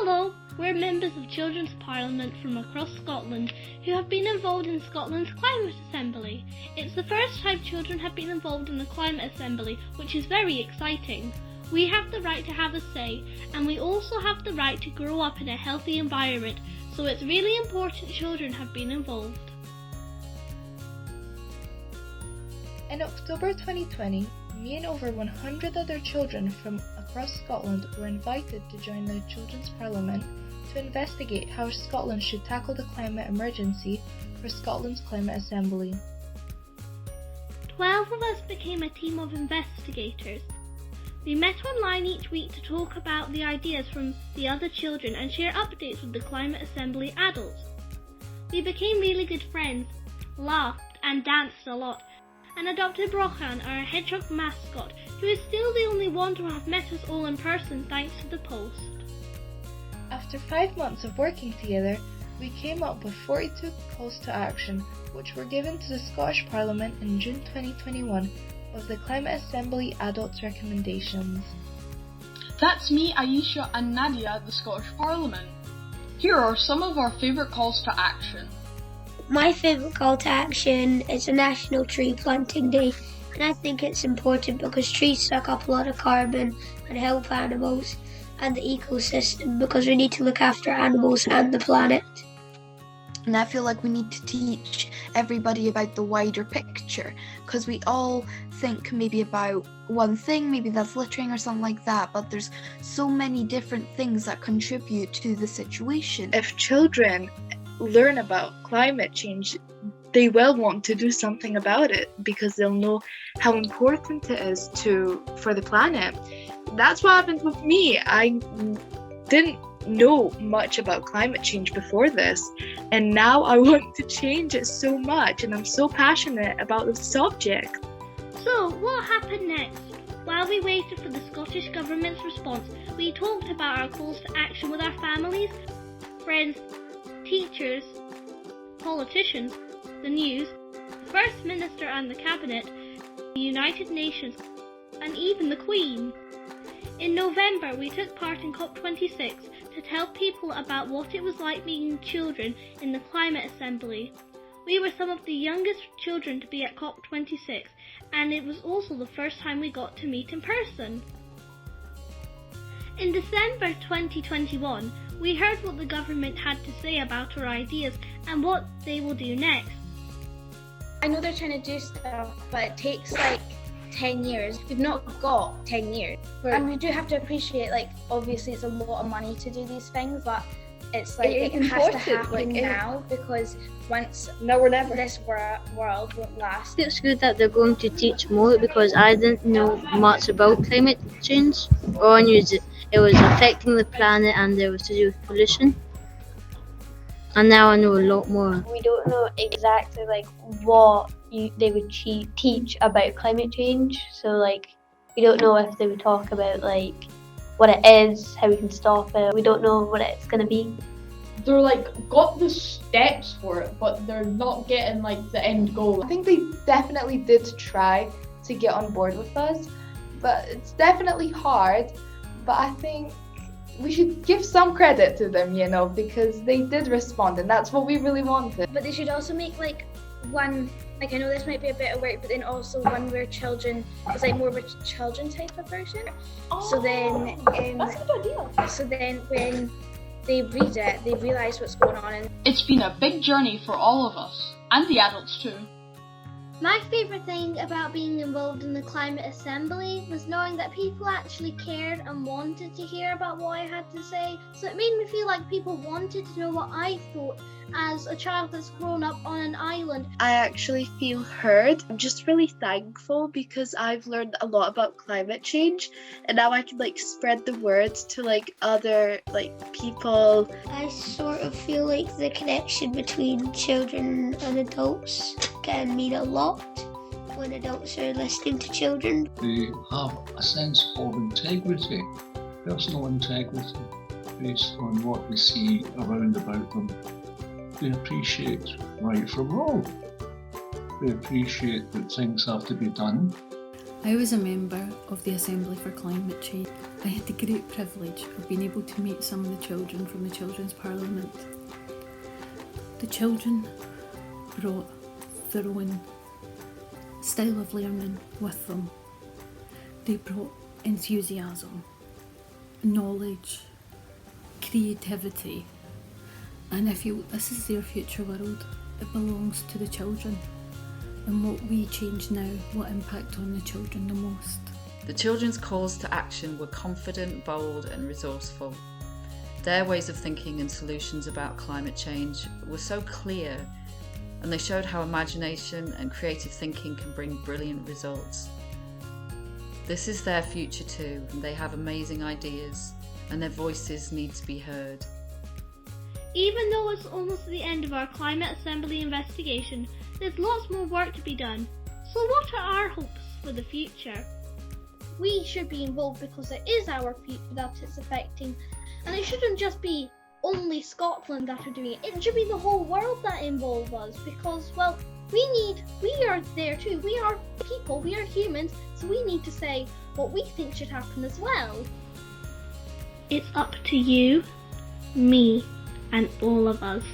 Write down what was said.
Hello, we're members of Children's Parliament from across Scotland who have been involved in Scotland's Climate Assembly. It's the first time children have been involved in the Climate Assembly, which is very exciting. We have the right to have a say, and we also have the right to grow up in a healthy environment, so it's really important children have been involved. In October 2020, me and over 100 other children from across Scotland were invited to join the Children's Parliament to investigate how Scotland should tackle the climate emergency for Scotland's Climate Assembly. 12 of us became a team of investigators. We met online each week to talk about the ideas from the other children and share updates with the Climate Assembly adults. We became really good friends, laughed and danced a lot, and adopted Brochan, our hedgehog mascot, who is still the only one to have met us all in person thanks to the post. After 5 months of working together, we came up with 42 calls to action, which were given to the Scottish Parliament in June 2021 of the Climate Assembly Adults' recommendations. That's me, Aisha and Nadia at the Scottish Parliament. Here are some of our favourite calls to action. My favourite call to action is a National Tree Planting Day, and I think it's important because trees suck up a lot of carbon and help animals and the ecosystem, because we need to look after animals and the planet. And I feel like we need to teach everybody about the wider picture, because we all think maybe about one thing, maybe that's littering or something like that, but there's so many different things that contribute to the situation. If children learn about climate change, they will want to do something about it because they'll know how important it is for the planet. That's what happened with me. I didn't know much about climate change before this, and now I want to change it so much, and I'm so passionate about the subject. So, what happened next? While we waited for the Scottish Government's response, we talked about our calls to action with our families, friends, teachers, politicians, the news, the First Minister and the Cabinet, the United Nations, and even the Queen. In November, we took part in COP26 to tell people about what it was like being children in the Climate Assembly. We were some of the youngest children to be at COP26, and it was also the first time we got to meet in person. In December 2021, we heard what the government had to say about our ideas and what they will do next. I know they're trying to do stuff, but it takes 10 years. We've not got 10 years. And we do have to appreciate, obviously it's a lot of money to do these things, but it's it has to happen now, because once this world won't last. It's good that they're going to teach more, because I didn't know much about climate change. All I knew is it was affecting the planet and it was to do with pollution. And now I know a lot more. We don't know exactly what they would teach about climate change. So we don't know if they would talk about what it is, how we can stop it. We don't know what it's going to be. They're got the steps for it, but they're not getting the end goal. I think they definitely did try to get on board with us, but it's definitely hard. But I think we should give some credit to them, because they did respond, and that's what we really wanted. But they should also make one, I know this might be a bit of work, but then also one where children, it's more of a children type of version. So then, that's a good idea. So then when they read it, they realise what's going on. And it's been a big journey for all of us, and the adults too. My favourite thing about being involved in the Climate Assembly was knowing that people actually cared and wanted to hear about what I had to say. So it made me feel like people wanted to know what I thought as a child that's grown up on an island. I actually feel heard. I'm just really thankful because I've learned a lot about climate change, and now I can spread the word to other people. I sort of feel like the connection between children and adults can mean a lot when adults are listening to children. They have a sense of integrity, personal integrity, based on what they see around about them. They appreciate right from wrong. They appreciate that things have to be done. I was a member of the Assembly for Climate Change. I had the great privilege of being able to meet some of the children from the Children's Parliament. The children brought their own style of learning with them. They brought enthusiasm, knowledge, creativity, and I feel this is their future world. It belongs to the children, and what we change now will impact on the children the most. The children's calls to action were confident, bold and resourceful. Their ways of thinking and solutions about climate change were so clear, and they showed how imagination and creative thinking can bring brilliant results. This is their future too, and they have amazing ideas, and their voices need to be heard. Even though it's almost the end of our Climate Assembly investigation, there's lots more work to be done. So what are our hopes for the future? We should be involved because it is our future that it's affecting, and it shouldn't just be only Scotland that are doing it. It should be the whole world that involve us because, well, we are there too. We are people, we are humans, so we need to say what we think should happen as well. It's up to you, me, and all of us.